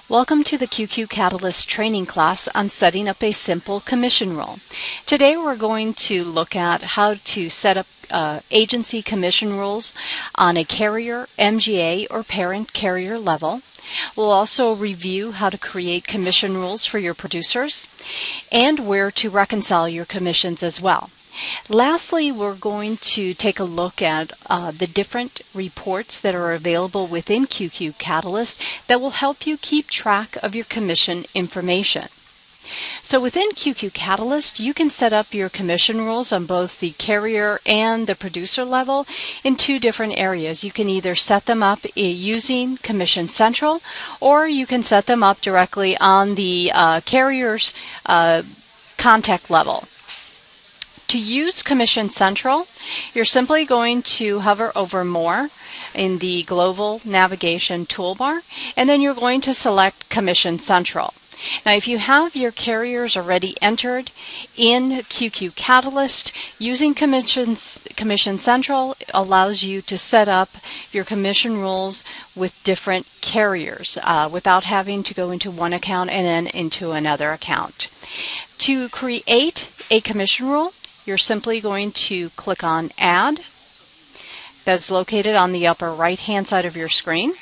Welcome to the QQ Catalyst training class on setting up a simple commission rule. Today we're going to look at how to set up agency commission rules on a carrier, MGA, or parent carrier level. We'll also review how to create commission rules for your producers and where to reconcile your commissions as well. Lastly, we're going to take a look at the different reports that are available within QQ Catalyst that will help you keep track of your commission information. So within QQ Catalyst, you can set up your commission rules on both the carrier and the producer level in two different areas. You can either set them up using Commission Central, or you can set them up directly on the carrier's contact level. To use Commission Central, you're simply going to hover over More in the Global Navigation toolbar, and then you're going to select Commission Central. Now, if you have your carriers already entered in QQ Catalyst, using Commission Central allows you to set up your commission rules with different carriers without having to go into one account and then into another account. To create a commission rule, you're simply going to click on Add. That's located on the upper right-hand side of your screen.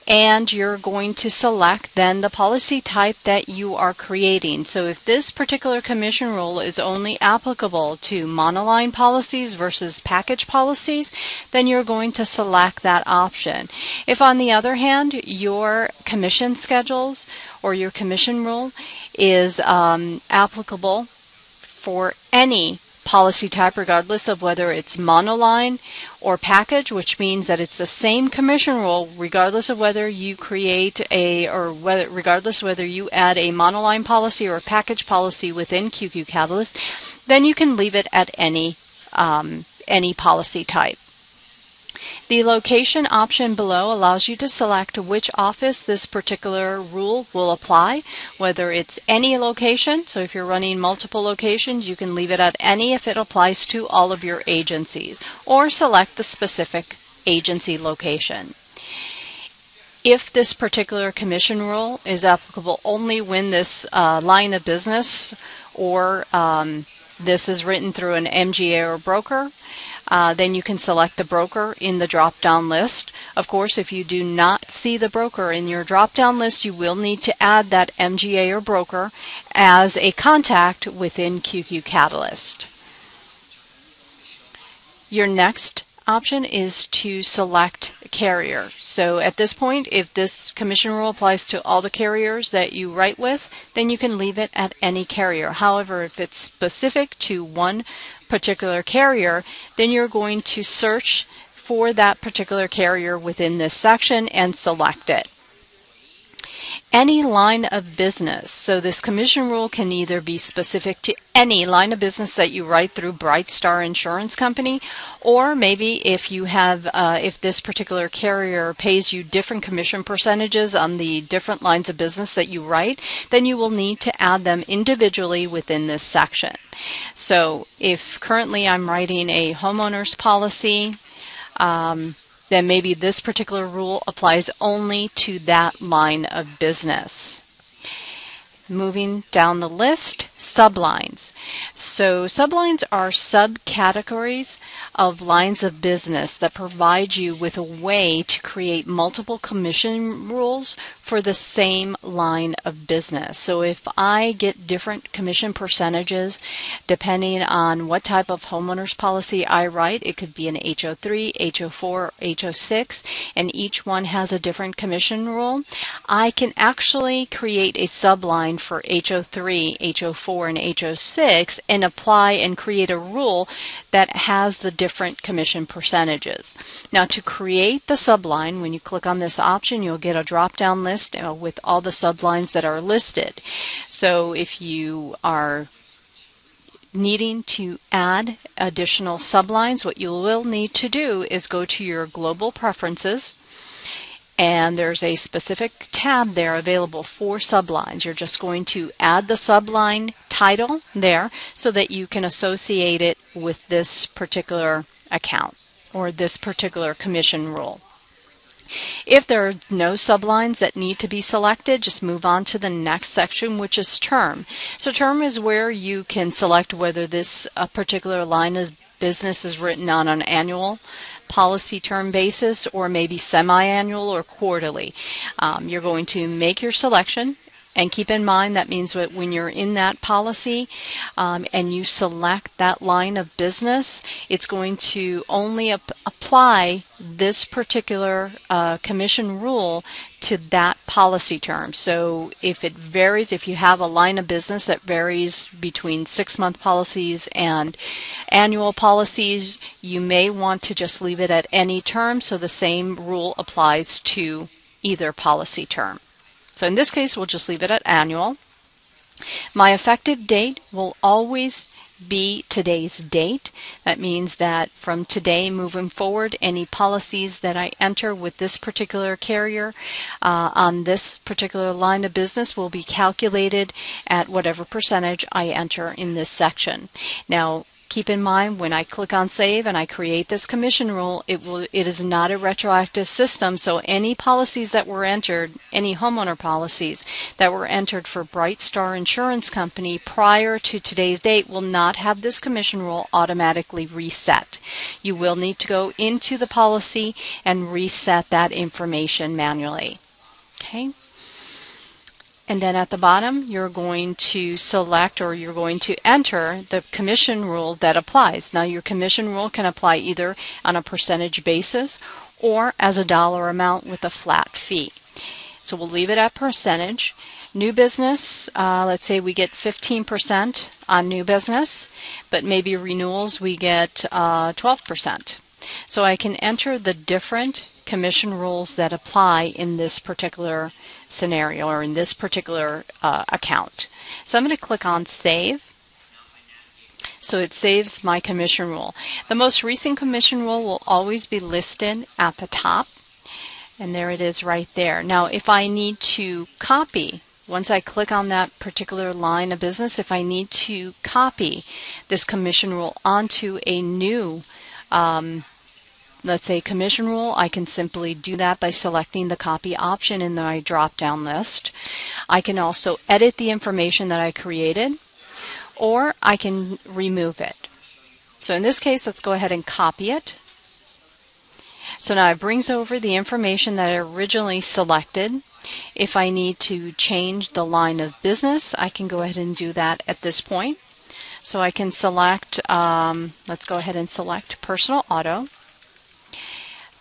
And you're going to select then the policy type that you are creating. So if this particular commission rule is only applicable to monoline policies versus package policies, then you're going to select that option. If on the other hand, your commission schedules or your commission rule is applicable for any policy type, regardless of whether it's monoline or package, which means that it's the same commission rule regardless of whether you create regardless whether you add a monoline policy or a package policy within QQ Catalyst, then you can leave it at any policy type. The location option below allows you to select which office this particular rule will apply, whether it's any location. So if you're running multiple locations, you can leave it at any if it applies to all of your agencies, or select the specific agency location. If this particular commission rule is applicable only when this line of business or this is written through an MGA or broker, then you can select the broker in the drop-down list. Of course, if you do not see the broker in your drop-down list, you will need to add that MGA or broker as a contact within QQ Catalyst. Your next option is to select carrier. So at this point, if this commission rule applies to all the carriers that you write with, then you can leave it at any carrier. However, if it's specific to one particular carrier, then you're going to search for that particular carrier within this section and select it. Any line of business. So this commission rule can either be specific to any line of business that you write through Bright Star Insurance Company, or maybe if you have, if this particular carrier pays you different commission percentages on the different lines of business that you write, then you will need to add them individually within this section. So if currently I'm writing a homeowner's policy, then maybe this particular rule applies only to that line of business. Moving down the list, sublines. So sublines are subcategories of lines of business that provide you with a way to create multiple commission rules for the same line of business. So if I get different commission percentages depending on what type of homeowner's policy I write, it could be an HO3, HO4, HO6, and each one has a different commission rule, I can actually create a subline for HO3, HO4, and HO6 and apply and create a rule that has the different commission percentages. Now, to create the subline, when you click on this option, you'll get a drop-down list with all the sublines that are listed. So if you are needing to add additional sublines, what you will need to do is go to your global preferences, and there's a specific tab there available for sublines. You're just going to add the subline title there so that you can associate it with this particular account or this particular commission rule. If there are no sublines that need to be selected, just move on to the next section, which is term. So term is where you can select whether this particular line of business is written on an annual policy term basis or maybe semi-annual or quarterly. You're going to make your selection. And keep in mind that means that when you're in that policy and you select that line of business, it's going to only apply this particular commission rule to that policy term. So if it varies, if you have a line of business that varies between 6-month policies and annual policies, you may want to just leave it at any term so the same rule applies to either policy term. So in this case, we'll just leave it at annual. My effective date will always be today's date. That means that from today moving forward, any policies that I enter with this particular carrier on this particular line of business will be calculated at whatever percentage I enter in this section. Now, keep in mind when I click on save and I create this commission rule, it is not a retroactive system, so any policies that were entered, any homeowner policies that were entered for Bright Star Insurance Company prior to today's date will not have this commission rule automatically reset. You will need to go into the policy and reset that information manually. Okay. And then at the bottom, you're going to select or you're going to enter the commission rule that applies. Now, your commission rule can apply either on a percentage basis or as a dollar amount with a flat fee. So we'll leave it at percentage. New business, let's say we get 15% on new business, but maybe renewals we get 12%. So I can enter the different commission rules that apply in this particular scenario or in this particular account. So I'm going to click on save. So it saves my commission rule. The most recent commission rule will always be listed at the top. And there it is right there. Now if I need to copy, once I click on that particular line of business, if I need to copy this commission rule onto a new let's say commission rule, I can simply do that by selecting the copy option in my drop-down list. I can also edit the information that I created, or I can remove it. So in this case, let's go ahead and copy it. So now it brings over the information that I originally selected. If I need to change the line of business, I can go ahead and do that at this point. So I can select, let's go ahead and select personal auto.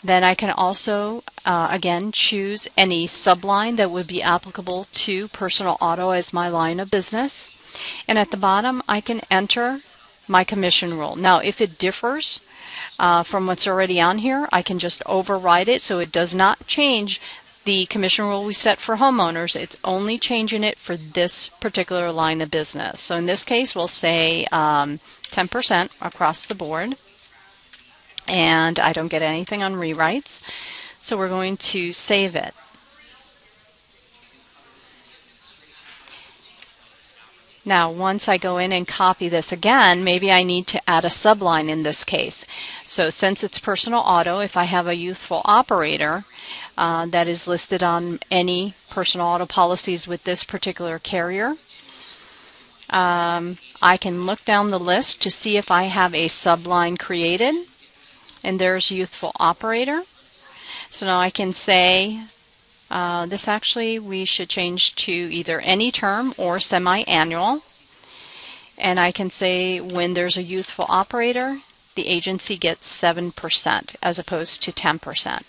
Then I can also, again, choose any subline that would be applicable to personal auto as my line of business. And at the bottom, I can enter my commission rule. Now, if it differs from what's already on here, I can just override it so it does not change the commission rule we set for homeowners. It's only changing it for this particular line of business. So in this case, we'll say 10% across the board. And I don't get anything on rewrites. So we're going to save it. Now, once I go in and copy this again, maybe I need to add a subline in this case. So since it's personal auto, if I have a youthful operator that is listed on any personal auto policies with this particular carrier, I can look down the list to see if I have a subline created. And there's youthful operator. So now I can say this actually we should change to either any term or semi-annual. And I can say when there's a youthful operator, the agency gets 7% as opposed to 10%.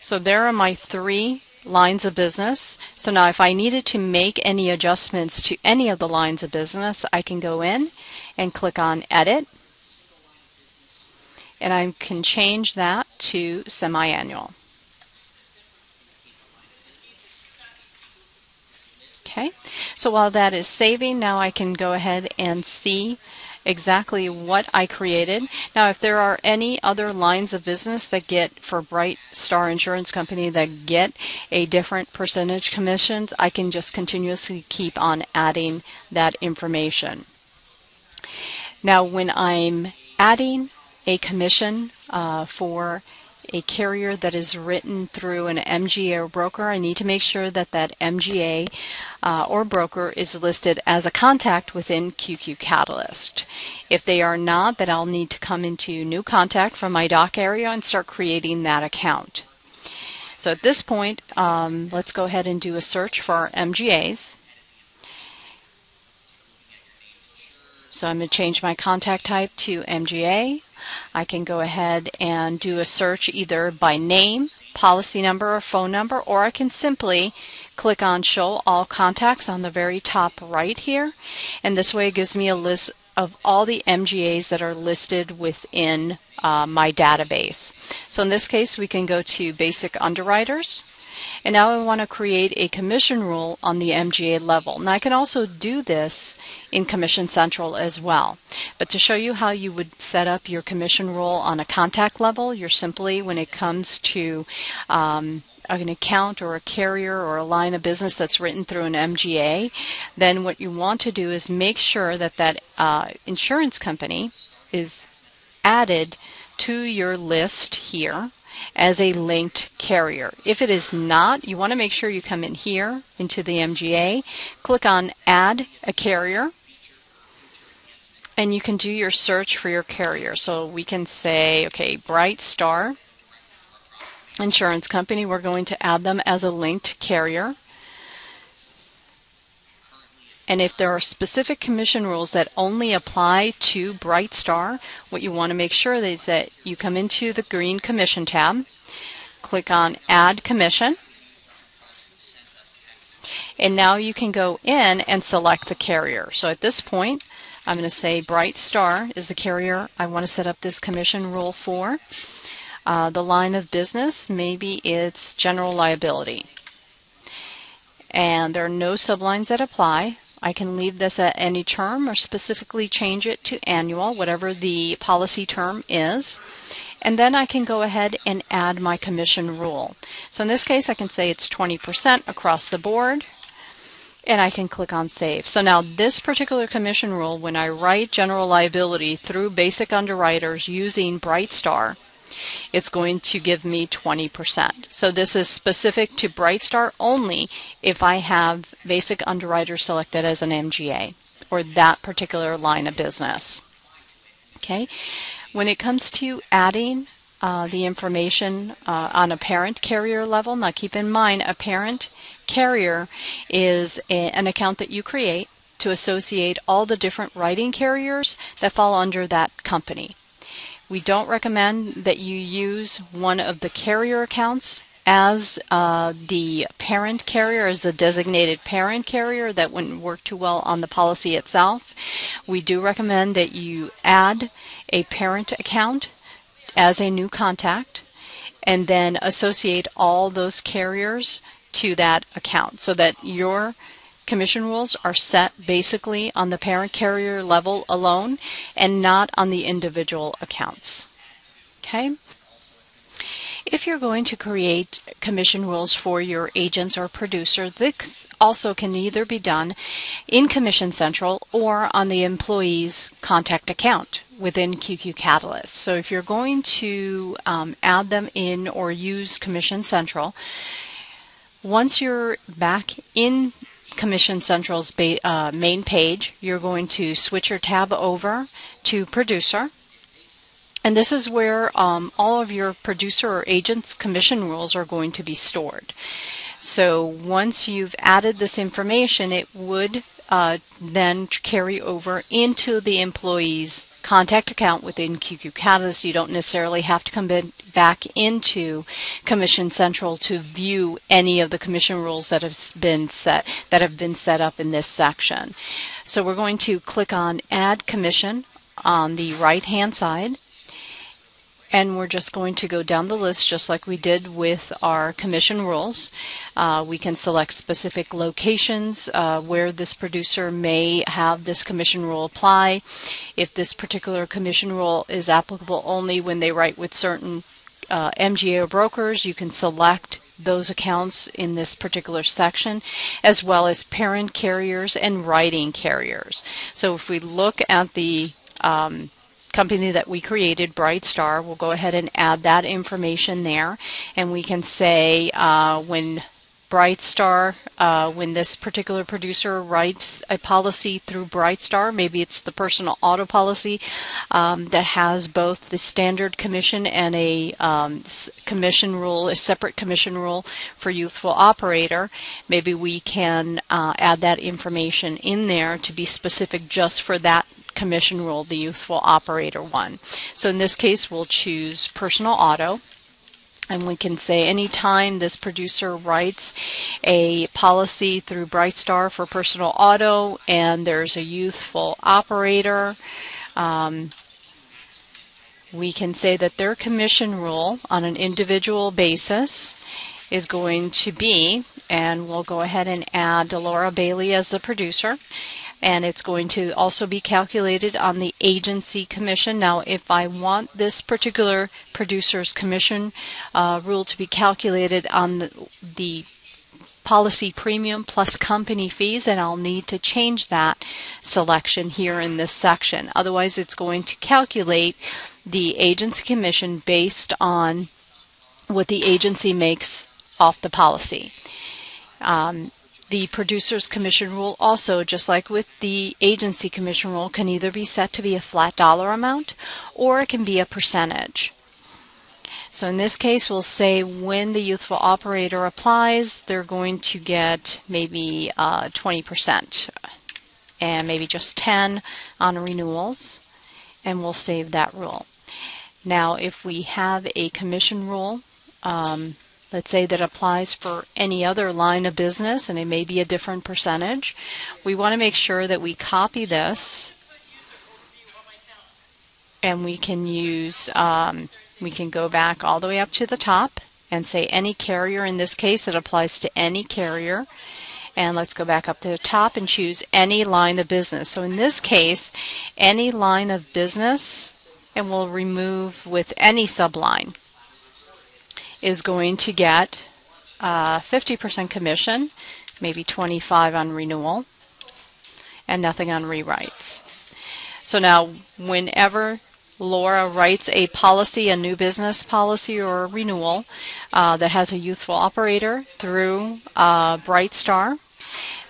So there are my 3 lines of business. So now if I needed to make any adjustments to any of the lines of business, I can go in and click on Edit. And I can change that to semi-annual. Okay, so while that is saving, now I can go ahead and see exactly what I created. Now, if there are any other lines of business that get for Bright Star Insurance Company that get a different percentage commissions, I can just continuously keep on adding that information. Now, when I'm adding a commission for a carrier that is written through an MGA or broker, I need to make sure that that MGA or broker is listed as a contact within QQ Catalyst. If they are not, then I'll need to come into New Contact from my doc area and start creating that account. So at this point, let's go ahead and do a search for our MGAs. So I'm going to change my contact type to MGA. I can go ahead and do a search either by name, policy number, or phone number, or I can simply click on Show All Contacts on the very top right here. And this way it gives me a list of all the MGAs that are listed within my database. So in this case, we can go to Basic Underwriters. And now I want to create a commission rule on the MGA level. Now I can also do this in Commission Central as well. But to show you how you would set up your commission rule on a contact level, you're simply, when it comes to an account or a carrier or a line of business that's written through an MGA, then what you want to do is make sure that that insurance company is added to your list here as a linked carrier. If it is not, you want to make sure you come in here into the MGA, click on Add a Carrier, and you can do your search for your carrier. So we can say, okay, Bright Star Insurance Company, we're going to add them as a linked carrier. And if there are specific commission rules that only apply to Bright Star, what you want to make sure is that you come into the green Commission tab, click on Add Commission, and now you can go in and select the carrier. So at this point, I'm going to say Bright Star is the carrier I want to set up this commission rule for. The line of business, maybe it's general liability. And there are no sublines that apply. I can leave this at any term or specifically change it to annual, whatever the policy term is. And then I can go ahead and add my commission rule. So in this case, I can say it's 20% across the board, and I can click on Save. So now this particular commission rule, when I write general liability through Basic Underwriters using Bright Star, it's going to give me 20%. So this is specific to Bright Star only if I have Basic Underwriter selected as an MGA or that particular line of business. Okay. When it comes to adding the information on a parent carrier level, now keep in mind a parent carrier is an account that you create to associate all the different writing carriers that fall under that company. We don't recommend that you use one of the carrier accounts as the parent carrier, as the designated parent carrier. That wouldn't work too well on the policy itself. We do recommend that you add a parent account as a new contact and then associate all those carriers to that account so that your commission rules are set basically on the parent carrier level alone and not on the individual accounts. Okay? If you're going to create commission rules for your agents or producer, this also can either be done in Commission Central or on the employee's contact account within QQ Catalyst. So if you're going to add them in or use Commission Central, once you're back in Commission Central's main page, you're going to switch your tab over to Producer. And this is where all of your producer or agent's commission rules are going to be stored. So once you've added this information, it would then carry over into the employee's contact account within QQ Catalyst. You don't necessarily have to come back into Commission Central to view any of the commission rules that have been set up in this section. So we're going to click on Add Commission on the right hand side. And we're just going to go down the list just like we did with our commission rules. We can select specific locations where this producer may have this commission rule apply. If this particular commission rule is applicable only when they write with certain MGA or brokers, you can select those accounts in this particular section, as well as parent carriers and writing carriers. So if we look at the company that we created, Bright Star. We'll go ahead and add that information there, and we can say when Bright Star, when this particular producer writes a policy through Bright Star, maybe it's the personal auto policy that has both the standard commission and a commission rule, a separate commission rule for youthful operator. Maybe we can add that information in there to be specific just for that commission rule, the youthful operator one. So in this case, we'll choose personal auto. And we can say anytime this producer writes a policy through Bright Star for personal auto and there's a youthful operator, we can say that their commission rule on an individual basis is going to be, and we'll go ahead and add Laura Bailey as the producer, and it's going to also be calculated on the agency commission. Now, if I want this particular producer's commission rule to be calculated on the policy premium plus company fees, and I'll need to change that selection here in this section. Otherwise, it's going to calculate the agency commission based on what the agency makes off the policy. The producer's commission rule also, just like with the agency commission rule, can either be set to be a flat dollar amount or it can be a percentage. So in this case, we'll say when the youthful operator applies, they're going to get maybe 20% and maybe just 10 on renewals, and we'll save that rule. Now, if we have a commission rule, let's say that applies for any other line of business, and it may be a different percentage, we want to make sure that we copy this, and we can use, we can go back all the way up to the top and say any carrier. In this case, it applies to any carrier. And let's go back up to the top and choose any line of business. So in this case, any line of business, and we'll remove with any subline, is going to get 50% commission, maybe 25 on renewal, and nothing on rewrites. So now, whenever Laura writes a policy, a new business policy or a renewal that has a youthful operator through Bright Star,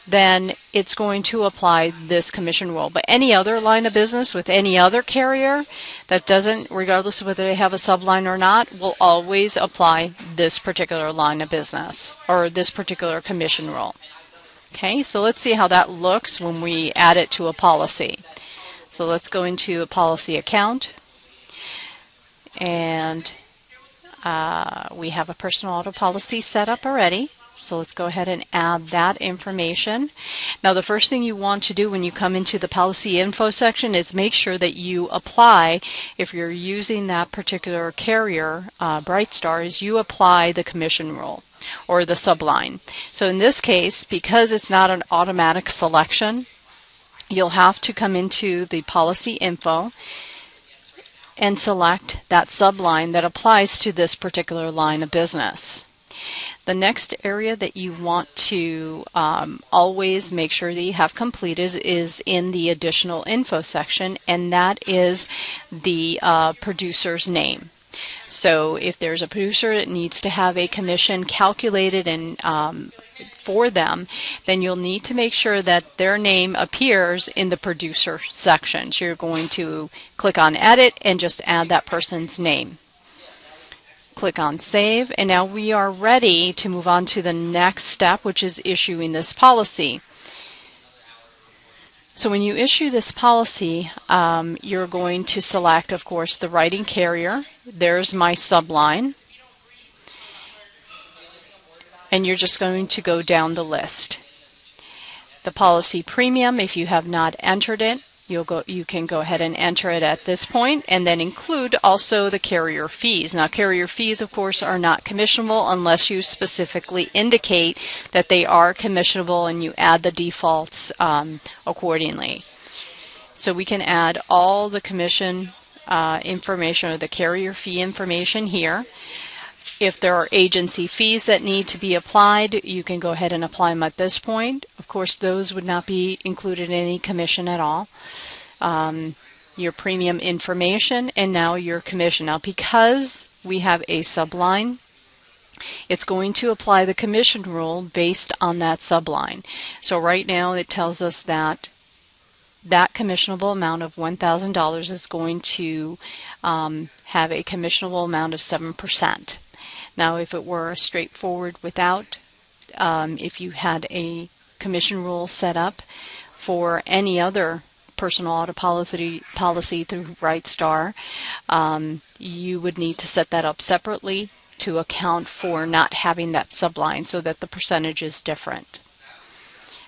then it's going to apply this commission rule. But any other line of business with any other carrier that doesn't, regardless of whether they have a subline or not, will always apply this particular line of business or this particular commission rule. Okay, so let's see how that looks when we add it to a policy. So let's go into a policy account, and we have a personal auto policy set up already. So let's go ahead and add that information. Now, the first thing you want to do when you come into the policy info section is make sure that you apply, if you're using that particular carrier, Bright Star, is you apply the commission rule or the subline. So in this case, because it's not an automatic selection, you'll have to come into the policy info and select that subline that applies to this particular line of business. The next area that you want to always make sure that you have completed is in the additional info section, and that is the producer's name. So if there's a producer that needs to have a commission calculated and for them, then you'll need to make sure that their name appears in the producer section. So you're going to click on edit and just add that person's name. Click on save, and now we are ready to move on to the next step, which is issuing this policy. So when you issue this policy, you're going to select, of course, the writing carrier. There's my subline. And you're just going to go down the list. The policy premium, if you have not entered it, you can go ahead and enter it at this point, and then include also the carrier fees. Now, carrier fees, of course, are not commissionable unless you specifically indicate that they are commissionable, and you add the defaults accordingly. So we can add all the commission information or the carrier fee information here. If there are agency fees that need to be applied, you can go ahead and apply them at this point. Of course, those would not be included in any commission at all. your premium information, and now your commission. Now, because we have a subline, it's going to apply the commission rule based on that subline. So right now it tells us that that commissionable amount of $1,000 is going to have a commissionable amount of 7%. Now, if it were straightforward without, if you had a commission rule set up for any other personal auto policy through Brightstar, you would need to set that up separately to account for not having that subline so that the percentage is different.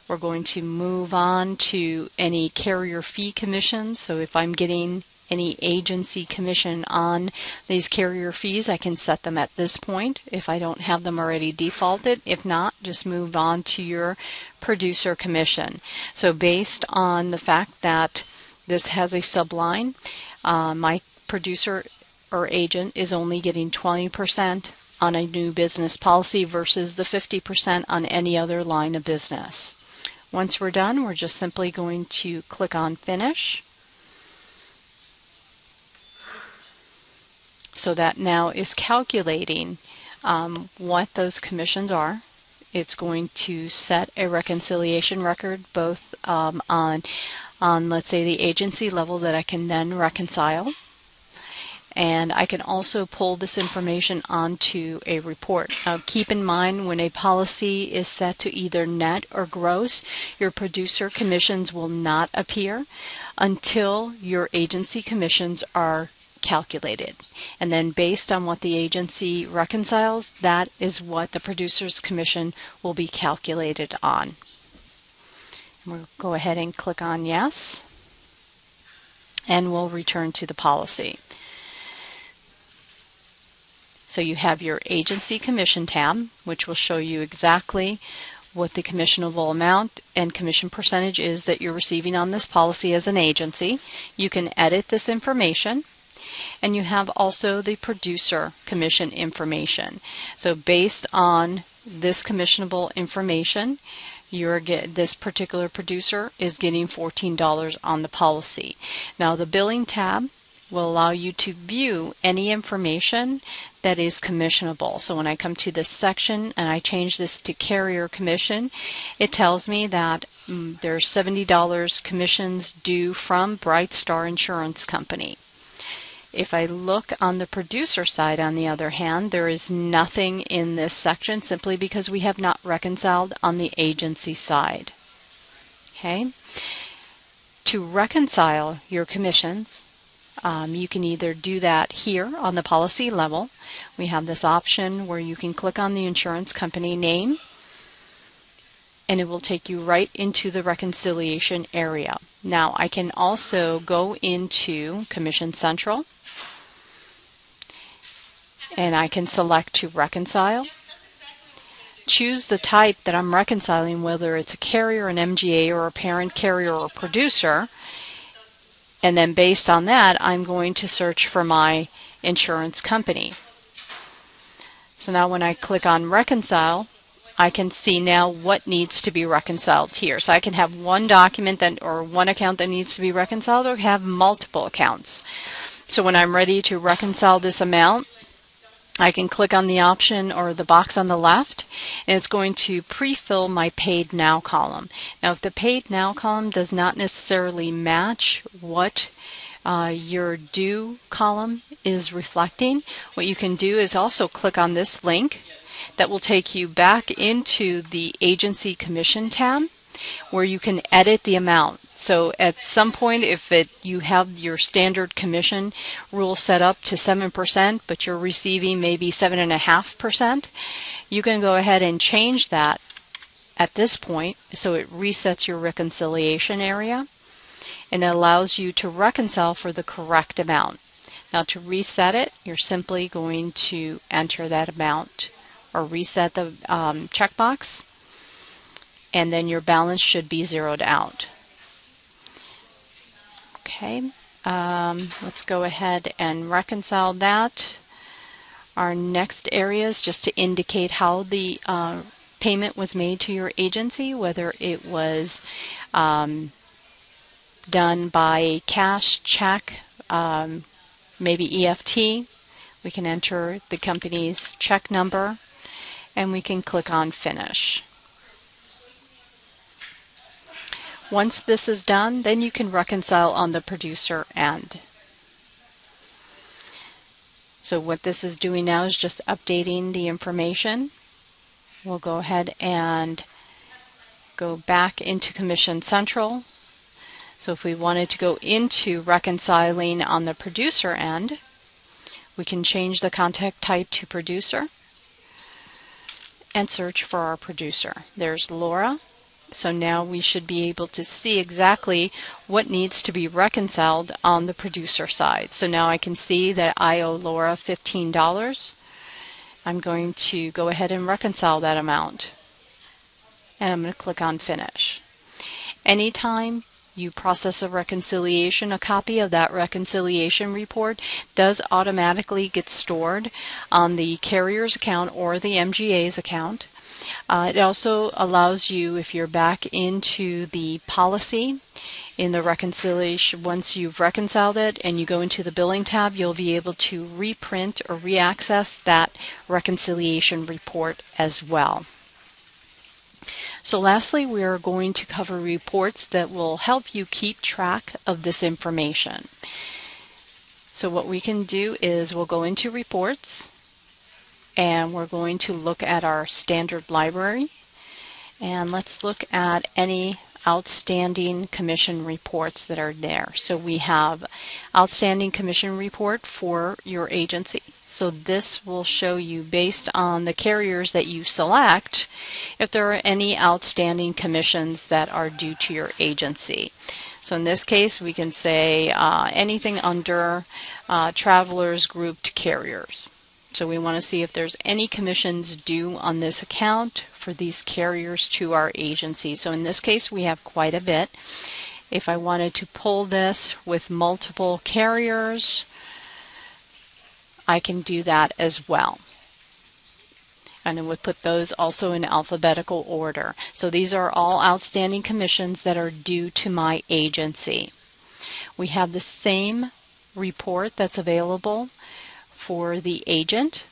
We're going to move on to any carrier fee commissions. So if I'm getting any agency commission on these carrier fees, I can set them at this point if I don't have them already defaulted. If not, just move on to your producer commission. So based on the fact that this has a subline, my producer or agent is only getting 20% on a new business policy versus the 50% on any other line of business. Once we're done, we're just simply going to click on Finish. So that now is calculating what those commissions are. It's going to set a reconciliation record both on let's say the agency level that I can then reconcile. And I can also pull this information onto a report. Now keep in mind, when a policy is set to either net or gross, your producer commissions will not appear until your agency commissions are calculated. And then based on what the agency reconciles, that is what the producer's commission will be calculated on. We'll go ahead and click on Yes, and we'll return to the policy. So you have your agency commission tab, which will show you exactly what the commissionable amount and commission percentage is that you're receiving on this policy as an agency. You can edit this information, and you have also the producer commission information. So based on this commissionable information, this particular producer is getting $14 on the policy. Now the billing tab will allow you to view any information that is commissionable. So when I come to this section and I change this to carrier commission, it tells me that there's $70 commissions due from Brightstar Insurance Company. If I look on the producer side, on the other hand, there is nothing in this section simply because we have not reconciled on the agency side. Okay? To reconcile your commissions, you can either do that here on the policy level. We have this option where you can click on the insurance company name, and it will take you right into the reconciliation area. Now I can also go into Commission Central, and I can select to reconcile. Choose the type that I'm reconciling, whether it's a carrier, an MGA, or a parent carrier or producer. And then based on that, I'm going to search for my insurance company. So now when I click on Reconcile, I can see now what needs to be reconciled here. So I can have one document or one account that needs to be reconciled, or have multiple accounts. So when I'm ready to reconcile this amount, I can click on the option or the box on the left, and it's going to pre-fill my Paid Now column. Now if the Paid Now column does not necessarily match what your due column is reflecting, what you can do is also click on this link that will take you back into the Agency Commission tab, where you can edit the amount. So at some point, if you have your standard commission rule set up to 7%, but you're receiving maybe 7.5%, you can go ahead and change that at this point, so it resets your reconciliation area, and it allows you to reconcile for the correct amount. Now to reset it, you're simply going to enter that amount or reset the checkbox, and then your balance should be zeroed out. Okay, let's go ahead and reconcile that. Our next area is just to indicate how the payment was made to your agency, whether it was done by cash, check, maybe EFT. We can enter the company's check number and we can click on Finish. Once this is done, then you can reconcile on the producer end. So what this is doing now is just updating the information. We'll go ahead and go back into Commission Central. So if we wanted to go into reconciling on the producer end, we can change the contact type to producer and search for our producer. There's Laura. So now we should be able to see exactly what needs to be reconciled on the producer side. So now I can see that I owe Laura $15. I'm going to go ahead and reconcile that amount. And I'm going to click on Finish. Anytime you process a reconciliation, a copy of that reconciliation report does automatically get stored on the carrier's account or the MGA's account. It also allows you, if you're back into the policy in the reconciliation, once you've reconciled it and you go into the billing tab, you'll be able to reprint or reaccess that reconciliation report as well. So lastly, we are going to cover reports that will help you keep track of this information. So what we can do is we'll go into Reports and we're going to look at our standard library, and let's look at any outstanding commission reports that are there. So we have outstanding commission report for your agency. So this will show you, based on the carriers that you select, if there are any outstanding commissions that are due to your agency. So in this case, we can say anything under travelers grouped carriers. So we want to see if there's any commissions due on this account for these carriers to our agency. So in this case, we have quite a bit. If I wanted to pull this with multiple carriers, I can do that as well. And it would put those also in alphabetical order. So these are all outstanding commissions that are due to my agency. We have the same report that's available for the agent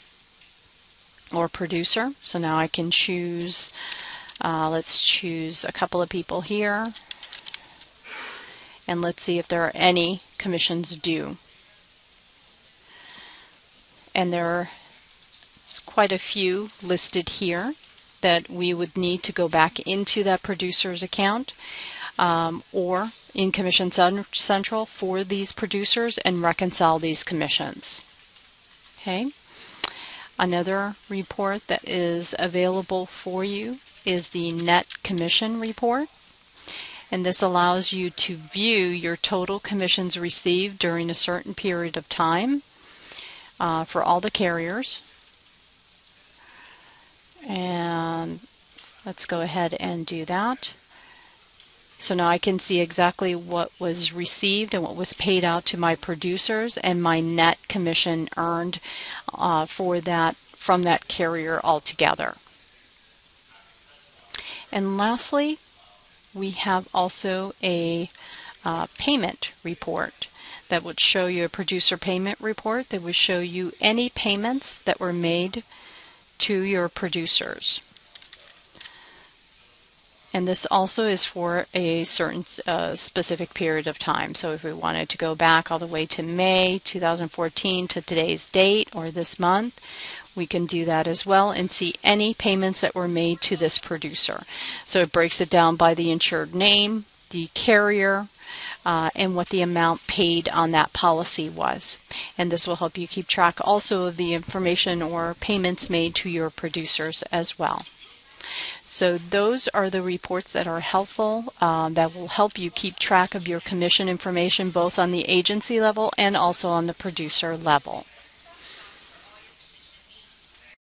or producer. So now I can choose, let's choose a couple of people here, and let's see if there are any commissions due. And there's quite a few listed here that we would need to go back into that producer's account or in Commission Central for these producers and reconcile these commissions. Okay. Another report that is available for you is the net commission report, and this allows you to view your total commissions received during a certain period of time for all the carriers. And let's go ahead and do that. So now I can see exactly what was received and what was paid out to my producers and my net commission earned for that from that carrier altogether. And lastly, we have also a payment report that would show you a producer payment report that would show you any payments that were made to your producers. And this also is for a certain specific period of time. So if we wanted to go back all the way to May 2014 to today's date or this month, we can do that as well and see any payments that were made to this producer. So it breaks it down by the insured name, the carrier, and what the amount paid on that policy was. And this will help you keep track also of the information or payments made to your producers as well. So those are the reports that are helpful, that will help you keep track of your commission information both on the agency level and also on the producer level.